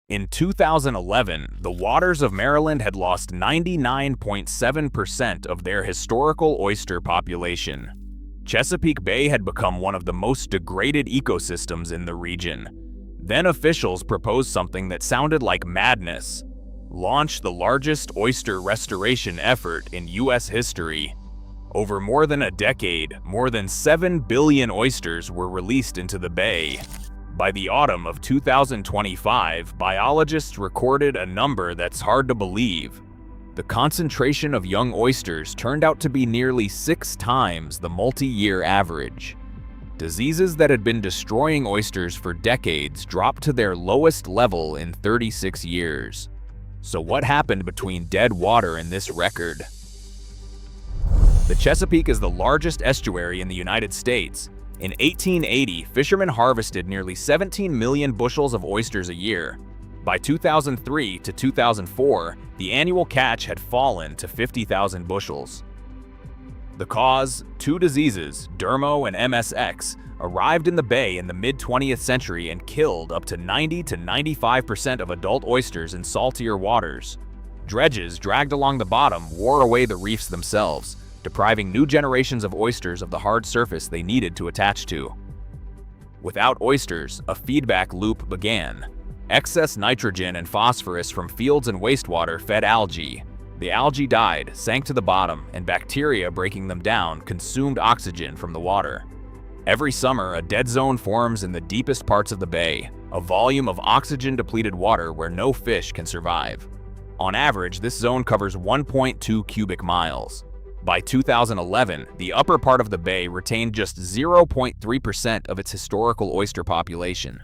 In 2011, the waters of Maryland had lost 99.7% of their historical oyster population. Chesapeake Bay had become one of the most degraded ecosystems in the region. Then officials proposed something that sounded like madness: launch the largest oyster restoration effort in U.S. history. Over more than a decade, more than 7 billion oysters were released into the bay. By the autumn of 2025, biologists recorded a number that's hard to believe. The concentration of young oysters turned out to be nearly 6 times the multi-year average. Diseases that had been destroying oysters for decades dropped to their lowest level in 36 years. So what happened between dead water and this record? The Chesapeake is the largest estuary in the United States. In 1880, fishermen harvested nearly 17 million bushels of oysters a year. By 2003 to 2004, the annual catch had fallen to 50,000 bushels. The cause, 2 diseases, dermo and MSX, arrived in the bay in the mid-20th century and killed up to 90 to 95% of adult oysters in saltier waters. Dredges dragged along the bottom wore away the reefs themselves, depriving new generations of oysters of the hard surface they needed to attach to. Without oysters, a feedback loop began. Excess nitrogen and phosphorus from fields and wastewater fed algae. The algae died, sank to the bottom, and bacteria breaking them down consumed oxygen from the water. Every summer, a dead zone forms in the deepest parts of the bay, a volume of oxygen-depleted water where no fish can survive. On average, this zone covers 1.2 cubic miles. By 2011, the upper part of the bay retained just 0.3% of its historical oyster population.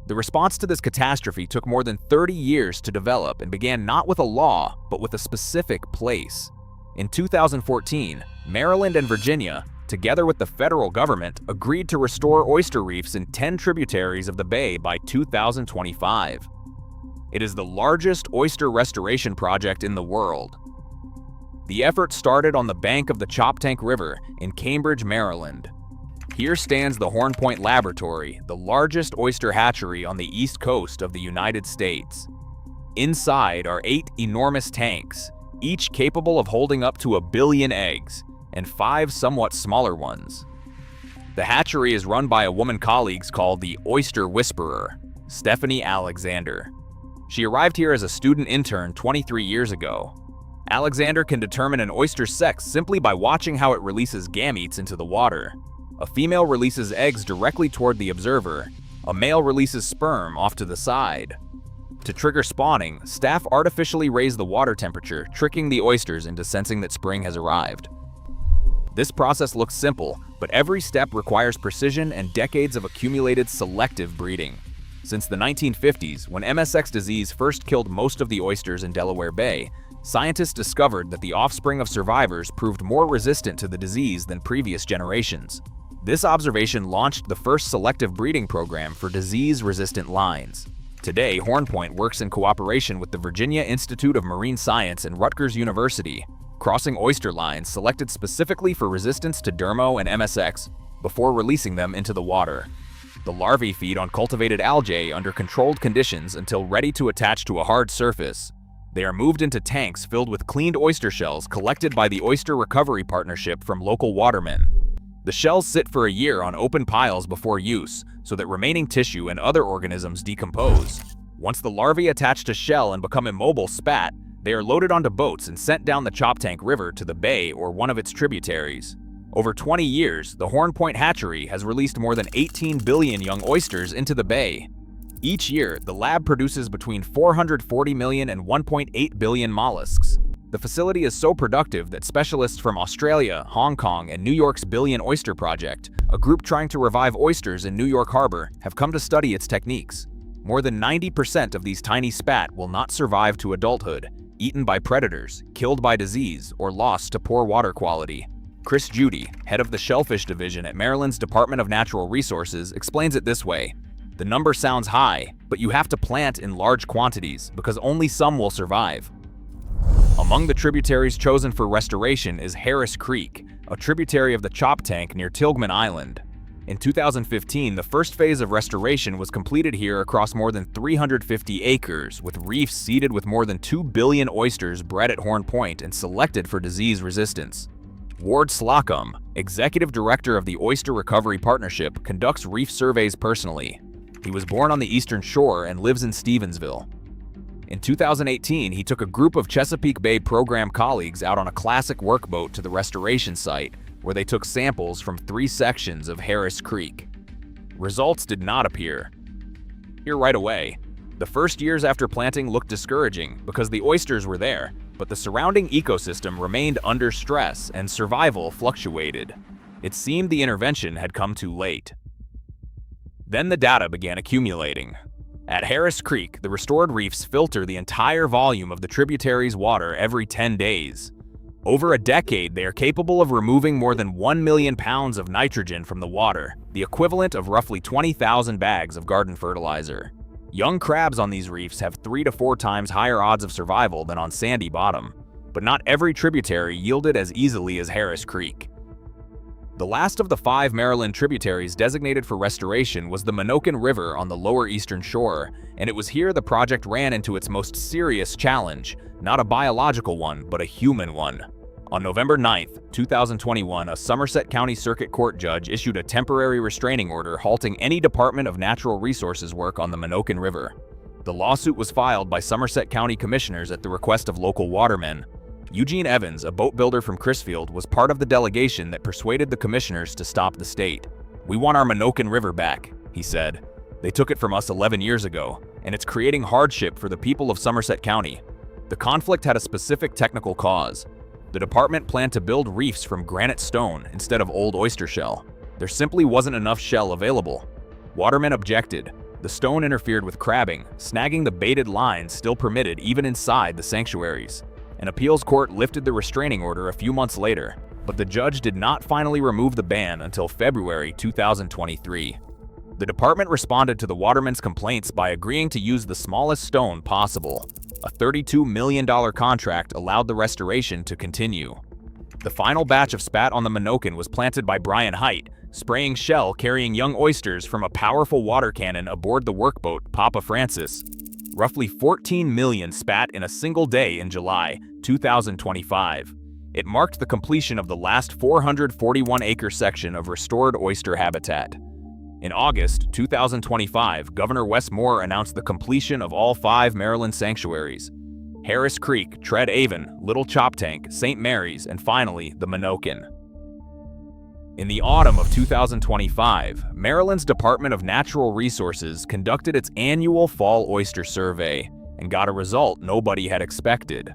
The response to this catastrophe took more than 30 years to develop and began not with a law, but with a specific place. In 2014, Maryland and Virginia, together with the federal government, agreed to restore oyster reefs in 10 tributaries of the bay by 2025. It is the largest oyster restoration project in the world. The effort started on the bank of the Choptank River in Cambridge, Maryland. Here stands the Horn Point Laboratory, the largest oyster hatchery on the east coast of the United States. Inside are 8 enormous tanks, each capable of holding up to 1 billion eggs, and 5 somewhat smaller ones. The hatchery is run by a woman colleague called the Oyster Whisperer, Stephanie Alexander. She arrived here as a student intern 23 years ago. Alexander can determine an oyster's sex simply by watching how it releases gametes into the water. A female releases eggs directly toward the observer. A male releases sperm off to the side. To trigger spawning, staff artificially raise the water temperature, tricking the oysters into sensing that spring has arrived. This process looks simple, but every step requires precision and decades of accumulated selective breeding. Since the 1950s, when MSX disease first killed most of the oysters in Delaware Bay, scientists discovered that the offspring of survivors proved more resistant to the disease than previous generations. This observation launched the first selective breeding program for disease-resistant lines. Today, Horn Point works in cooperation with the Virginia Institute of Marine Science and Rutgers University, crossing oyster lines selected specifically for resistance to dermo and MSX before releasing them into the water. The larvae feed on cultivated algae under controlled conditions until ready to attach to a hard surface. They are moved into tanks filled with cleaned oyster shells collected by the Oyster Recovery Partnership from local watermen. The shells sit for a year on open piles before use, so that remaining tissue and other organisms decompose. Once the larvae attach to shell and become immobile spat, they are loaded onto boats and sent down the Choptank River to the bay or one of its tributaries. Over 20 years, the Horn Point hatchery has released more than 18 billion young oysters into the bay. Each year, the lab produces between 440 million and 1.8 billion mollusks. The facility is so productive that specialists from Australia, Hong Kong, and New York's Billion Oyster Project, a group trying to revive oysters in New York Harbor, have come to study its techniques. More than 90% of these tiny spat will not survive to adulthood, eaten by predators, killed by disease, or lost to poor water quality. Chris Judy, head of the Shellfish Division at Maryland's Department of Natural Resources, explains it this way: "The number sounds high, but you have to plant in large quantities because only some will survive." Among the tributaries chosen for restoration is Harris Creek, a tributary of the Choptank near Tilghman Island. In 2015, the first phase of restoration was completed here across more than 350 acres, with reefs seeded with more than 2 billion oysters bred at Horn Point and selected for disease resistance. Ward Slocum, executive director of the Oyster Recovery Partnership, conducts reef surveys personally. He was born on the Eastern Shore and lives in Stevensville. In 2018, he took a group of Chesapeake Bay program colleagues out on a classic workboat to the restoration site, where they took samples from 3 sections of Harris Creek. Results did not appear here right away. The first years after planting looked discouraging because the oysters were there, but the surrounding ecosystem remained under stress and survival fluctuated. It seemed the intervention had come too late. Then the data began accumulating. At Harris Creek, the restored reefs filter the entire volume of the tributary's water every 10 days. Over a decade, they are capable of removing more than 1 million pounds of nitrogen from the water, the equivalent of roughly 20,000 bags of garden fertilizer. Young crabs on these reefs have 3 to 4 times higher odds of survival than on sandy bottom, but not every tributary yielded as easily as Harris Creek. The last of the 5 Maryland tributaries designated for restoration was the Menoken River on the lower eastern shore, and it was here the project ran into its most serious challenge, not a biological one, but a human one. On November 9, 2021, a Somerset County Circuit Court judge issued a temporary restraining order halting any Department of Natural Resources work on the Menoken River. The lawsuit was filed by Somerset County commissioners at the request of local watermen. Eugene Evans, a boat builder from Crisfield, was part of the delegation that persuaded the commissioners to stop the state. "We want our Menoken River back," he said. "They took it from us 11 years ago, and it's creating hardship for the people of Somerset County." The conflict had a specific technical cause. The department planned to build reefs from granite stone instead of old oyster shell. There simply wasn't enough shell available. Watermen objected. The stone interfered with crabbing, snagging the baited lines still permitted even inside the sanctuaries. An appeals court lifted the restraining order a few months later, but the judge did not finally remove the ban until February 2023. The department responded to the watermen's complaints by agreeing to use the smallest stone possible. A $32 million contract allowed the restoration to continue. The final batch of spat on the Menoken was planted by Brian Height, spraying shell carrying young oysters from a powerful water cannon aboard the workboat Papa Francis. Roughly 14 million spat in a single day in July 2025. It marked the completion of the last 441-acre section of restored oyster habitat. In August 2025, Governor Wes Moore announced the completion of all 5 Maryland sanctuaries: Harris Creek, Tread Avon, Little Choptank, St. Mary's, and finally, the Menoken. In the autumn of 2025, Maryland's Department of Natural Resources conducted its annual fall oyster survey and got a result nobody had expected.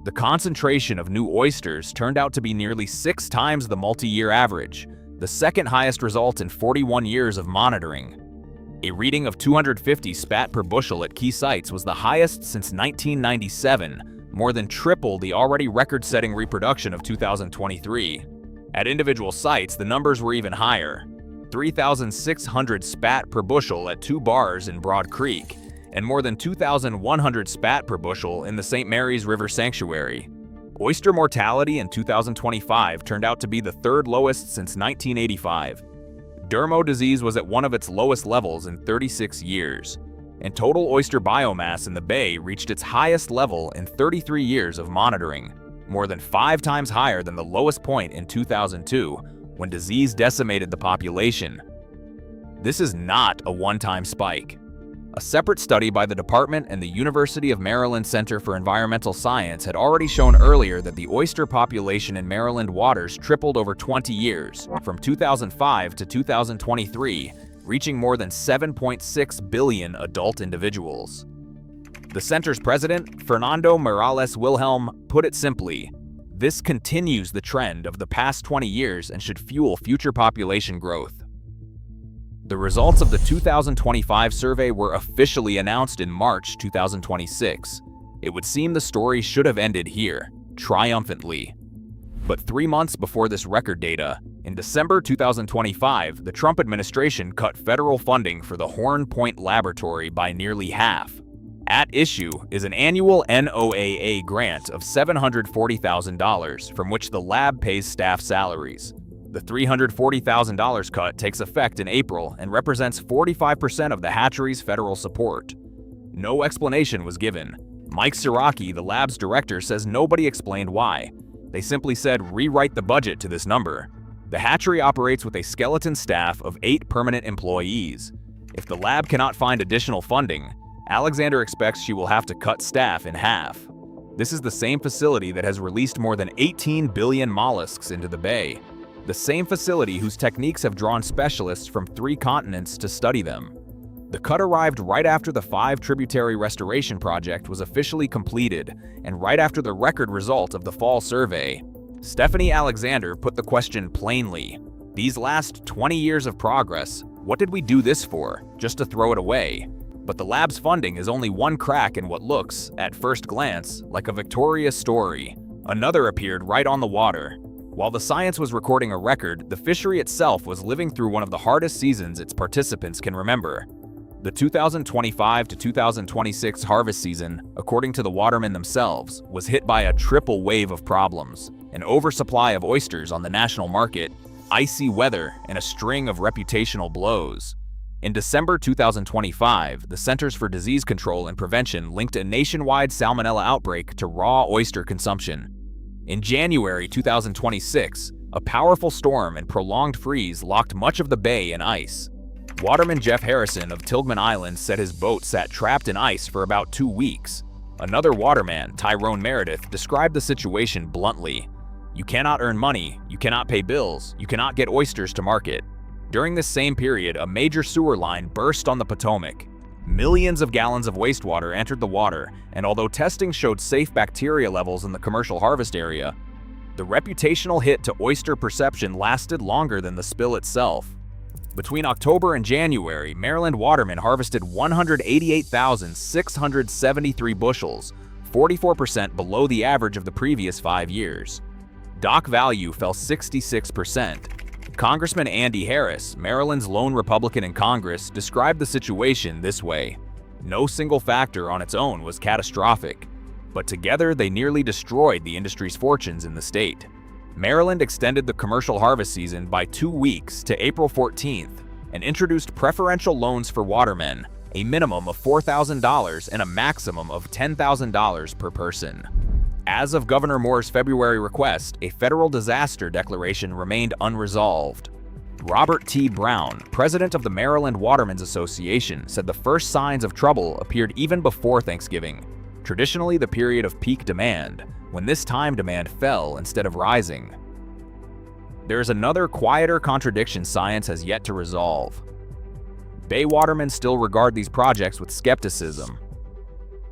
The concentration of new oysters turned out to be nearly 6 times the multi-year average, the second highest result in 41 years of monitoring. A reading of 250 spat per bushel at key sites was the highest since 1997, more than triple the already record-setting reproduction of 2023. At individual sites, the numbers were even higher: 3,600 spat per bushel at 2 bars in Broad Creek, and more than 2,100 spat per bushel in the St. Mary's River Sanctuary. Oyster mortality in 2025 turned out to be the 3rd lowest since 1985. Dermo disease was at one of its lowest levels in 36 years, and total oyster biomass in the bay reached its highest level in 33 years of monitoring, more than 5 times higher than the lowest point in 2002, when disease decimated the population. This is not a one-time spike. A separate study by the department and the University of Maryland Center for Environmental Science had already shown earlier that the oyster population in Maryland waters tripled over 20 years, from 2005 to 2023, reaching more than 7.6 billion adult individuals. The center's president, Fernando Morales Wilhelm, put it simply: "This continues the trend of the past 20 years and should fuel future population growth." The results of the 2025 survey were officially announced in March 2026. It would seem the story should have ended here, triumphantly. But 3 months before this record data, in December 2025, the Trump administration cut federal funding for the Horn Point Laboratory by nearly half. At issue is an annual NOAA grant of $740,000, from which the lab pays staff salaries. The $340,000 cut takes effect in April and represents 45% of the hatchery's federal support. No explanation was given. Mike Siraki, the lab's director, says nobody explained why. They simply said rewrite the budget to this number. The hatchery operates with a skeleton staff of 8 permanent employees. If the lab cannot find additional funding, Alexander expects she will have to cut staff in half. This is the same facility that has released more than 18 billion mollusks into the bay. The same facility whose techniques have drawn specialists from 3 continents to study them. The cut arrived right after the 5 tributary restoration project was officially completed and right after the record result of the fall survey. Stephanie Alexander put the question plainly. These last 20 years of progress, what did we do this for? Just to throw it away? But the lab's funding is only one crack in what looks, at first glance, like a victorious story. Another appeared right on the water. While the science was recording a record, the fishery itself was living through one of the hardest seasons its participants can remember. The 2025 to 2026 harvest season, according to the watermen themselves, was hit by a triple wave of problems: an oversupply of oysters on the national market, icy weather, and a string of reputational blows. In December 2025, the Centers for Disease Control and Prevention linked a nationwide salmonella outbreak to raw oyster consumption. In January 2026, a powerful storm and prolonged freeze locked much of the bay in ice. Waterman Jeff Harrison of Tilghman Island said his boat sat trapped in ice for about 2 weeks. Another waterman, Tyrone Meredith, described the situation bluntly. You cannot earn money, you cannot pay bills, you cannot get oysters to market. During this same period, a major sewer line burst on the Potomac. Millions of gallons of wastewater entered the water, and although testing showed safe bacteria levels in the commercial harvest area, the reputational hit to oyster perception lasted longer than the spill itself. Between October and January, Maryland watermen harvested 188,673 bushels, 44% below the average of the previous 5 years. Dock value fell 66%. Congressman Andy Harris, Maryland's lone Republican in Congress, described the situation this way. No single factor on its own was catastrophic, but together they nearly destroyed the industry's fortunes in the state. Maryland extended the commercial harvest season by 2 weeks to April 14th and introduced preferential loans for watermen, a minimum of $4,000 and a maximum of $10,000 per person. As of Governor Moore's February request, a federal disaster declaration remained unresolved. Robert T. Brown, president of the Maryland Watermen's Association, said the first signs of trouble appeared even before Thanksgiving, traditionally the period of peak demand, when this time demand fell instead of rising. There is another quieter contradiction science has yet to resolve. Bay watermen still regard these projects with skepticism.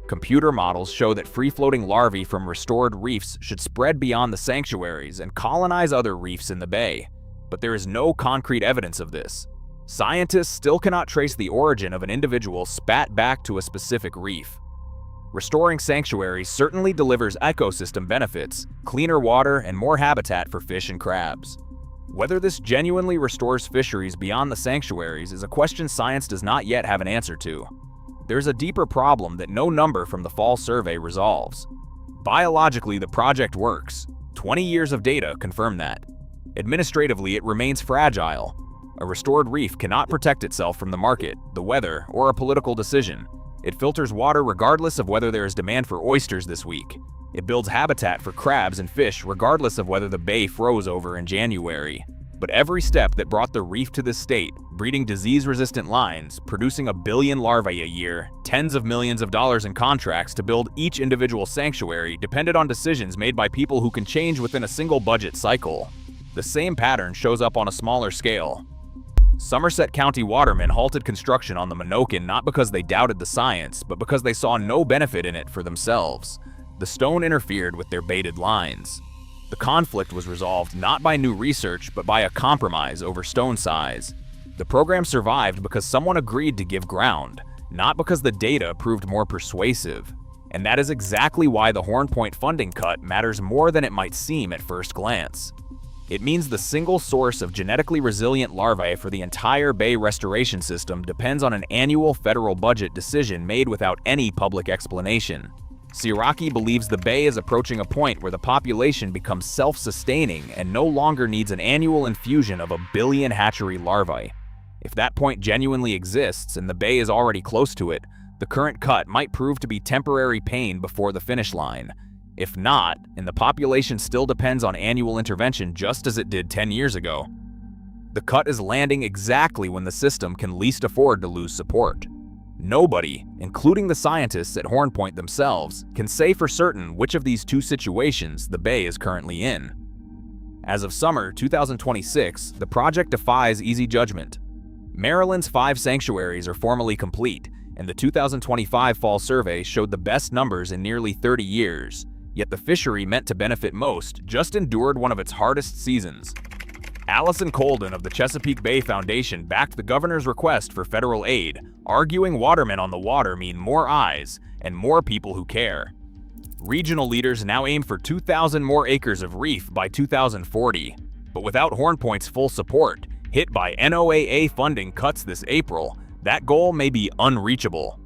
Computer models show that free-floating larvae from restored reefs should spread beyond the sanctuaries and colonize other reefs in the bay, but there is no concrete evidence of this. Scientists still cannot trace the origin of an individual spat back to a specific reef. Restoring sanctuaries certainly delivers ecosystem benefits, cleaner water, and more habitat for fish and crabs. Whether this genuinely restores fisheries beyond the sanctuaries is a question science does not yet have an answer to. There's a deeper problem that no number from the fall survey resolves. Biologically, the project works. 20 years of data confirm that. Administratively, it remains fragile. A restored reef cannot protect itself from the market, the weather, or a political decision. It filters water regardless of whether there is demand for oysters this week. It builds habitat for crabs and fish regardless of whether the bay froze over in January. But every step that brought the reef to this state, breeding disease-resistant lines, producing 1 billion larvae a year, tens of millions of dollars in contracts to build each individual sanctuary, depended on decisions made by people who can change within a single budget cycle. The same pattern shows up on a smaller scale. Somerset County watermen halted construction on the Minokan not because they doubted the science, but because they saw no benefit in it for themselves. The stone interfered with their baited lines. The conflict was resolved not by new research, but by a compromise over stone size. The program survived because someone agreed to give ground, not because the data proved more persuasive. And that is exactly why the Horn Point funding cut matters more than it might seem at first glance. It means the single source of genetically resilient larvae for the entire bay restoration system depends on an annual federal budget decision made without any public explanation. Siraki believes the bay is approaching a point where the population becomes self-sustaining and no longer needs an annual infusion of 1 billion hatchery larvae. If that point genuinely exists and the bay is already close to it, the current cut might prove to be temporary pain before the finish line. If not, and the population still depends on annual intervention just as it did 10 years ago, the cut is landing exactly when the system can least afford to lose support. Nobody, including the scientists at Horn Point themselves, can say for certain which of these two situations the bay is currently in. As of summer 2026, the project defies easy judgment. Maryland's 5 sanctuaries are formally complete, and the 2025 fall survey showed the best numbers in nearly 30 years. Yet the fishery meant to benefit most just endured one of its hardest seasons. Allison Colden of the Chesapeake Bay Foundation backed the governor's request for federal aid, arguing watermen on the water mean more eyes and more people who care. Regional leaders now aim for 2,000 more acres of reef by 2040, but without Horn Point's full support, hit by NOAA funding cuts this April, that goal may be unreachable.